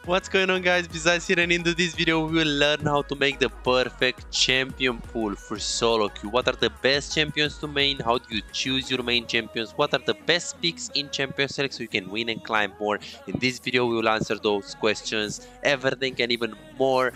What's going on, guys? Besides here, and into this video we will learn how to make the perfect champion pool for SoloQ. What are the best champions to main? How do you choose your main champions? What are the best picks in champion select so you can win and climb more? In this video we will answer those questions, everything and even more.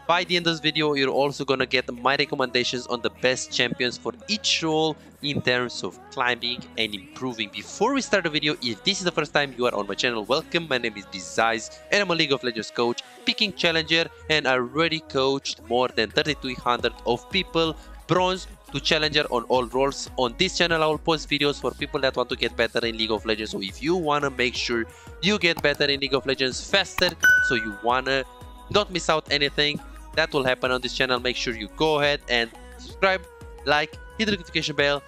By the end of this video, you're also gonna get my recommendations on the best champions for each role in terms of climbing and improving. Before we start the video, if this is the first time you are on my channel, welcome. My name is Bizais and I'm a League of Legends coach, picking challenger, and I already coached more than 3,200 of people, bronze to challenger on all roles. On this channel I will post videos for people that want to get better in League of Legends. So if you wanna make sure you get better in League of Legends faster, so you wanna not miss out anything that will happen on this channel, make sure you go ahead and subscribe, like, hit the notification bell.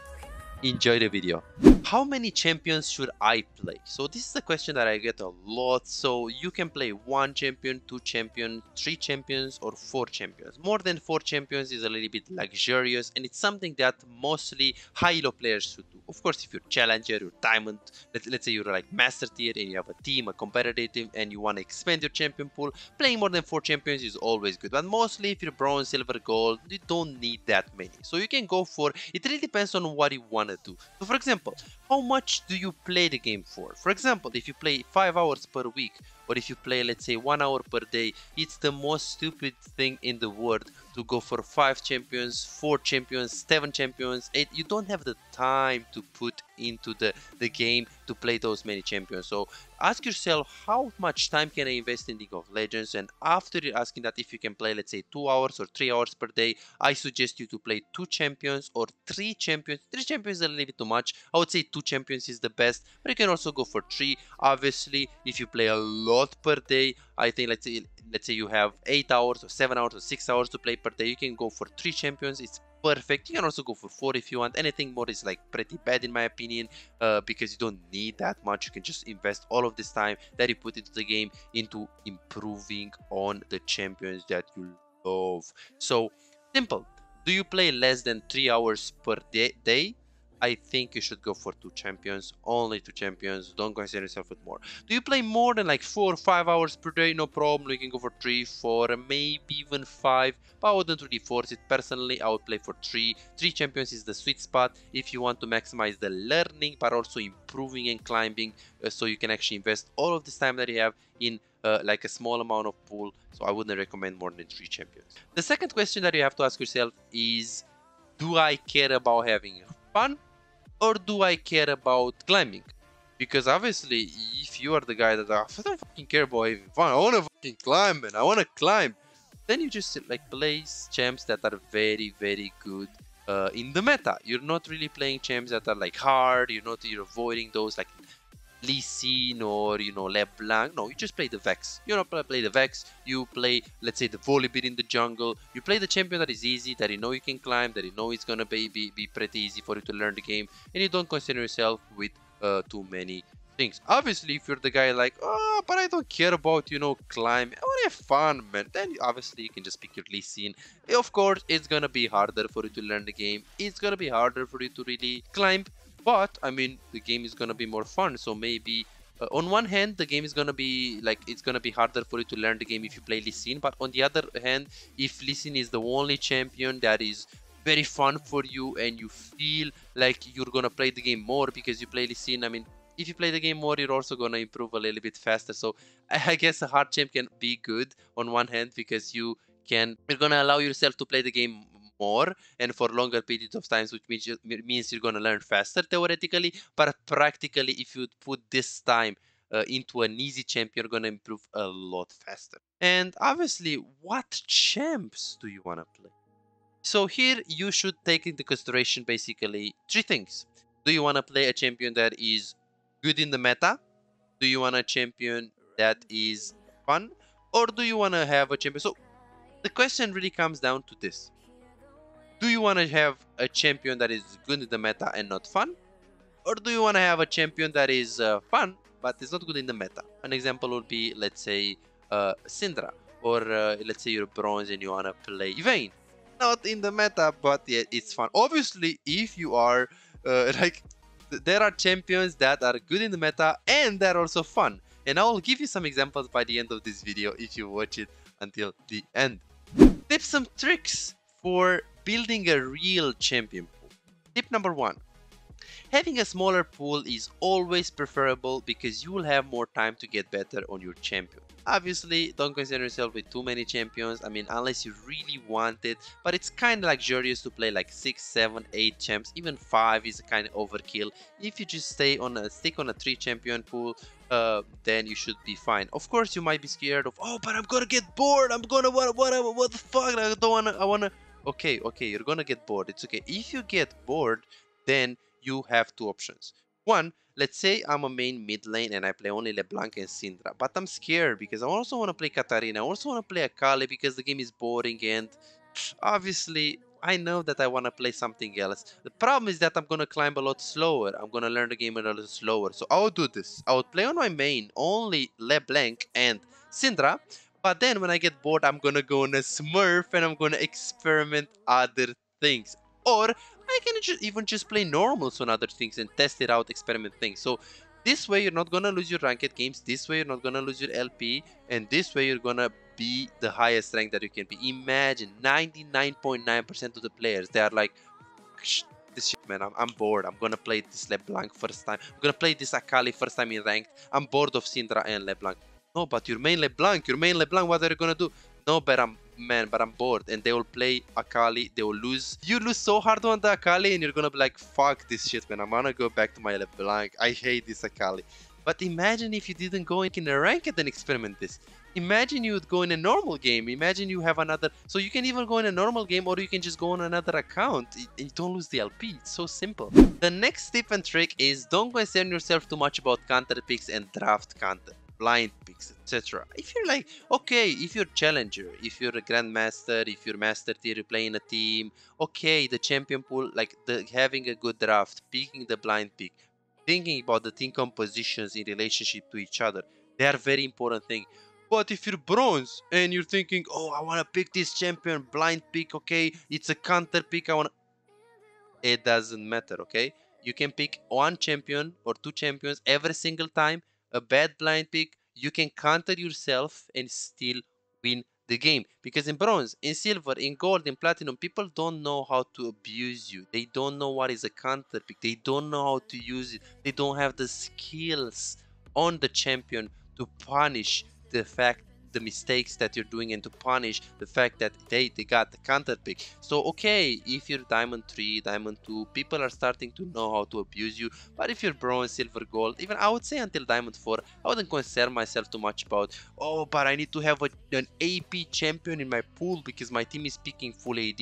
Enjoy the video. How many champions should I play? So this is a question that I get a lot. So you can play 1 champion, 2 champions, 3 champions, or 4 champions. More than 4 champions is a little bit luxurious, and it's something that mostly high-elo players should do. Of course, if you're challenger, you're diamond, let's say you're like master tier and you have a team, a competitive team, and you want to expand your champion pool, playing more than 4 champions is always good. But mostly if you're bronze, silver, gold, you don't need that many. So you can go for, it really depends on what you want to do. So for example, how much do you play the game for? For example, if you play 5 hours per week, or if you play, let's say, 1 hour per day, it's the most stupid thing in the world to go for 5 champions, 4 champions, 7 champions, 8. You don't have the time to put into the game to play those many champions. So ask yourself, how much time can I invest in League of Legends? And after you're asking that, if you can play, let's say, 2 hours or 3 hours per day, I suggest you to play 2 champions or 3 champions. 3 champions is a little bit too much. I would say 2 champions is the best, but you can also go for 3. Obviously, if you play a lot per day, I think let's say you have 8 hours or 7 hours or 6 hours to play per day, you can go for 3 champions. It's perfect. You can also go for 4 if you want. Anything more is like pretty bad in my opinion, because you don't need that much. You can just invest all of this time that you put into the game into improving on the champions that you love. So simple. Do you play less than 3 hours per day? I think you should go for 2 champions, only 2 champions. Don't concern yourself with more. Do you play more than like 4 or 5 hours per day? No problem. You can go for 3, 4, maybe even 5. But I wouldn't really force it. Personally, I would play for 3. 3 champions is the sweet spot if you want to maximize the learning, but also improving and climbing, so you can actually invest all of this time that you have in like a small amount of pool. So I wouldn't recommend more than 3 champions. The second question that you have to ask yourself is, do I care about having fun, or do I care about climbing? Because obviously, if you are the guy that I don't fucking care about having fun, I want to fucking climb, man, I want to climb, then you just like play champs that are very, very good in the meta. You're not really playing champs that are like hard. You're avoiding those like Lee Sin or LeBlanc. No, you just play the Vex. You don't play the Vex. You play, let's say, the Volibear in the jungle. You play the champion that is easy, that you know you can climb, that you know it's gonna be pretty easy for you to learn the game, and you don't concern yourself with too many things. Obviously, if you're the guy like, oh, but I don't care about climb, I want to have fun, man, then obviously you can just pick your Lee Sin. Of course, it's gonna be harder for you to learn the game. It's gonna be harder for you to really climb. But I mean, the game is gonna be more fun. So maybe on one hand, the game is gonna be like, it's gonna be harder for you to learn the game if you play Lee Sin. But on the other hand, if Lee Sin is the only champion that is very fun for you and you feel like you're gonna play the game more because you play Lee Sin, I mean, if you play the game more, you're also gonna improve a little bit faster. So I guess a hard champ can be good on one hand because you're gonna allow yourself to play the game more and for longer periods of times, which means you're going to learn faster theoretically, but practically if you put this time into an easy champ, you're going to improve a lot faster. And obviously, what champs do you want to play? So here you should take into consideration basically 3 things. Do you want to play a champion that is good in the meta? Do you want a champion that is fun? Or do you want to have a champion? So the question really comes down to this. Do you want to have a champion that is good in the meta and not fun? Or do you want to have a champion that is fun but is not good in the meta? An example would be, let's say, Syndra. Or let's say you're bronze and you want to play Vayne. Not in the meta, but yeah, it's fun. Obviously, if you are like, there are champions that are good in the meta and they're also fun. And I will give you some examples by the end of this video if you watch it until the end. Tips and tricks for building a real champion pool. Tip number 1. Having a smaller pool is always preferable because you will have more time to get better on your champion. Obviously, don't concern yourself with too many champions, I mean, unless you really want it, but it's kind of luxurious to play like 6, 7, 8 champs, even 5 is kind of overkill. If you just stick on a 3 champion pool, then you should be fine. Of course, you might be scared of, oh, but I'm gonna get bored, I'm gonna, what the fuck, I wanna, okay, you're gonna get bored, it's okay. If you get bored, then you have 2 options. 1, let's say I'm a main mid lane and I play only LeBlanc and Syndra, but I'm scared because I also want to play Katarina, I also want to play Akali because the game is boring, and obviously I know that I want to play something else. The problem is that I'm going to climb a lot slower, I'm going to learn the game a little slower, so I would do this. I would play on my main only LeBlanc and Syndra, but then when I get bored, I'm going to go on a Smurf and I'm going to experiment other things. Or I can even just play normals on other things and test it out, experiment things. So this way you're not gonna lose your ranked games, this way you're not gonna lose your LP, and this way you're gonna be the highest rank that you can be. Imagine 99.9% of the players, they are like, this shit, man, I'm bored, I'm gonna play this LeBlanc first time, I'm gonna play this Akali first time in ranked, I'm bored of Syndra and LeBlanc. No, but your main LeBlanc, what are you gonna do? No, but I'm bored, and they will play Akali, they will lose. You lose so hard on the Akali and you're gonna be like, fuck this shit, man, I'm gonna go back to my LeBlanc, I hate this Akali. But imagine if you didn't go in a ranked and experiment this. Imagine you would go in a normal game, imagine you have another, so you can even go in a normal game or you can just go on another account and you don't lose the LP, it's so simple. The next tip and trick is don't concern yourself too much about counter picks and draft content, blind picks, etc. If you're like, okay, if you're challenger, if you're a grandmaster, if you're master tier, you play in a team, okay, the champion pool, like having a good draft, picking the blind pick, thinking about the team compositions in relationship to each other, they are very important thing. But if you're bronze and you're thinking, oh, I want to pick this champion, blind pick, okay, it's a counter pick, it doesn't matter, okay? You can pick 1 champion or 2 champions every single time, a bad blind pick, you can counter yourself and still win the game. Because in bronze, in silver, in gold, in platinum, people don't know how to abuse you. They don't know what is a counter pick. They don't know how to use it. They don't have the skills on the champion to punish the mistakes that you're doing and to punish the fact that they got the counter pick. So okay, if you're diamond 3, diamond 2, people are starting to know how to abuse you. But if you're bronze, silver, gold, even I would say until diamond 4, I wouldn't concern myself too much about, oh, but I need to have an AP champion in my pool because my team is picking full AD.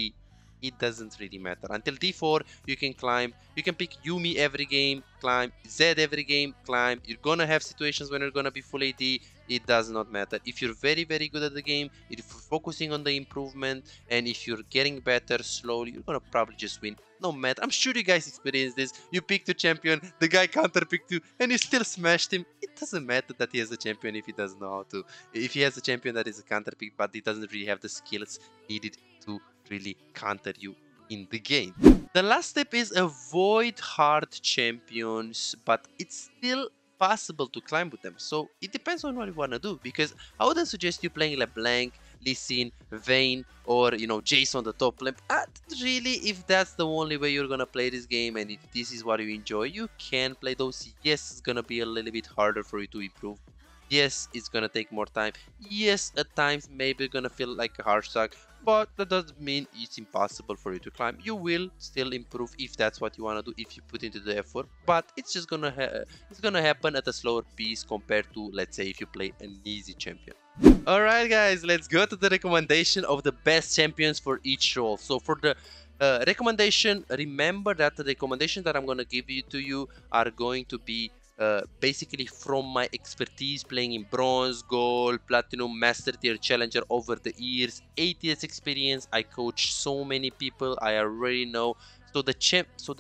It doesn't really matter. Until D4, you can climb. You can pick Yumi every game, climb. Zed every game, climb. You're gonna have situations when you're gonna be full AD. It does not matter. If you're very, very good at the game, if you're focusing on the improvement, and if you're getting better slowly, you're gonna probably just win. No matter. I'm sure you guys experienced this. You picked a champion, the guy counter picked you, and you still smashed him. It doesn't matter that he has a champion if he doesn't know how to. If he has a champion that is a counter pick, but he doesn't really have the skills needed to really counter you in the game. The last step is avoid hard champions, but it's still possible to climb with them. So it depends on what you want to do, because I wouldn't suggest you playing LeBlanc, Lee Sin, Vayne, or Jace on the top lane. But really, if that's the only way you're gonna play this game and if this is what you enjoy, you can play those. Yes, it's gonna be a little bit harder for you to improve. Yes, it's gonna take more time. Yes, at times maybe you're gonna feel like a hard suck, but that doesn't mean it's impossible for you to climb. You will still improve if that's what you want to do, if you put into the effort, but it's just gonna happen at a slower pace compared to, let's say, if you play an easy champion. Alright guys, let's go to the recommendation of the best champions for each role. So for the recommendation, remember that the recommendations that I'm gonna give to you are going to be basically from my expertise playing in bronze, gold, platinum, master tier, challenger over the years, 8 years experience. I coach so many people, I already know. So the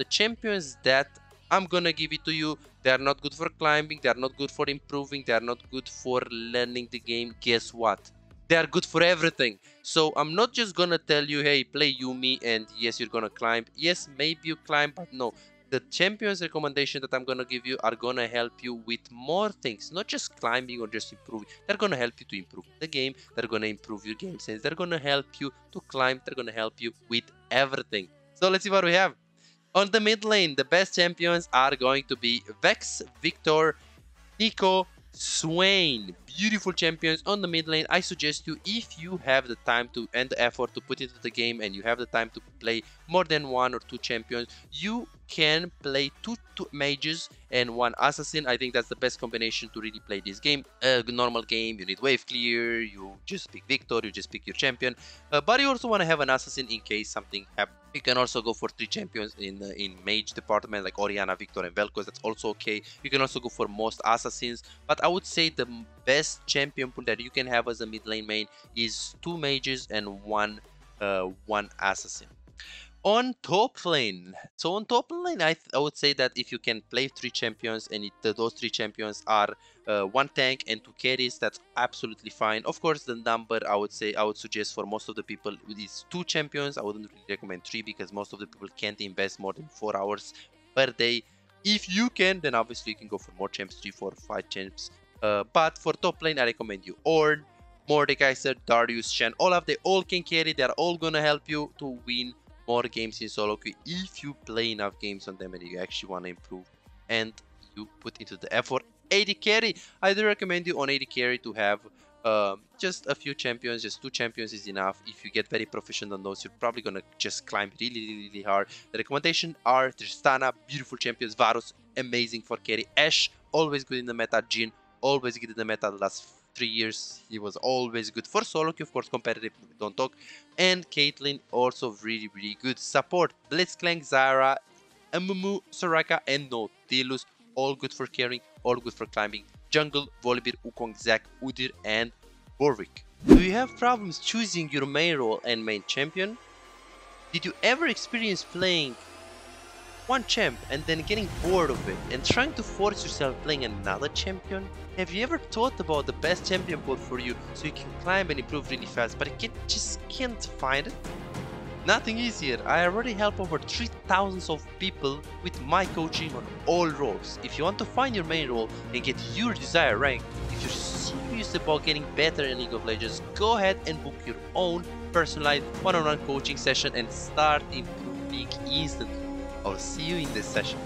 champions that I'm gonna give it to you, they are not good for climbing, they are not good for improving, they are not good for learning the game. Guess what? They are good for everything. So I'm not just gonna tell you, hey, play Yumi and yes, you're gonna climb. Yes, maybe you climb, but no. the champions recommendation that I'm gonna give you are gonna help you with more things, not just climbing or just improving. They're gonna help you to improve the game. They're gonna improve your game sense. They're gonna help you to climb. They're gonna help you with everything. So let's see what we have. On the mid lane, the best champions are going to be Vex, Victor, Nico, Swain. Beautiful champions on the mid lane. I suggest you, if you have the time to and the effort to put into the game and you have the time to play more than 1 or 2 champions, you can play two mages and 1 assassin. I think that's the best combination to really play this game. A normal game, you need wave clear, you just pick Victor, you just pick your champion, but you also want to have an assassin in case something happens. You can also go for 3 champions in mage department like Orianna, Victor and Vel'Koz. That's also okay. You can also go for most assassins, but I would say the best champion pool that you can have as a mid lane main is 2 mages and one assassin. On top lane, so on top lane, I would say that if you can play 3 champions and those 3 champions are 1 tank and 2 carries, that's absolutely fine. Of course, the number I would suggest for most of the people is 2 champions. I wouldn't really recommend 3 because most of the people can't invest more than 4 hours per day. If you can, then obviously you can go for more champs, 3, 4, 5 champs. But for top lane, I recommend you Ornn, Mordekaiser, Darius, Shen, Olaf. They all can carry. They're all gonna help you to win more games in SoloQ if you play enough games on them and you actually want to improve and you put into the effort. AD carry, I do recommend you on AD carry to have just a few champions. Just 2 champions is enough. If you get very proficient on those, you're probably gonna just climb really hard. The recommendation are Tristana, beautiful champions, Varus, amazing for carry, Ashe, always good in the meta, Jhin, always good in the meta the last 3 years. He was always good for SoloQ, of course, competitive, don't talk. And Caitlyn, also really good. Support, Blitzcrank, Zyra, Amumu, Soraka, and Nautilus, all good for carrying, all good for climbing. Jungle, Volibear, Wukong, Zac, Udyr, and Warwick. Do you have problems choosing your main role and main champion? Did you ever experience playing 1 champ and then getting bored of it and trying to force yourself playing another champion? Have you ever thought about the best champion pool for you so you can climb and improve really fast, but just can't find it? Nothing easier. I already help over 3,000 of people with my coaching on all roles. If you want to find your main role and get your desired rank, if you're serious about getting better in League of Legends, go ahead and book your own personalized one-on-one coaching session and start improving instantly. I'll see you in this session.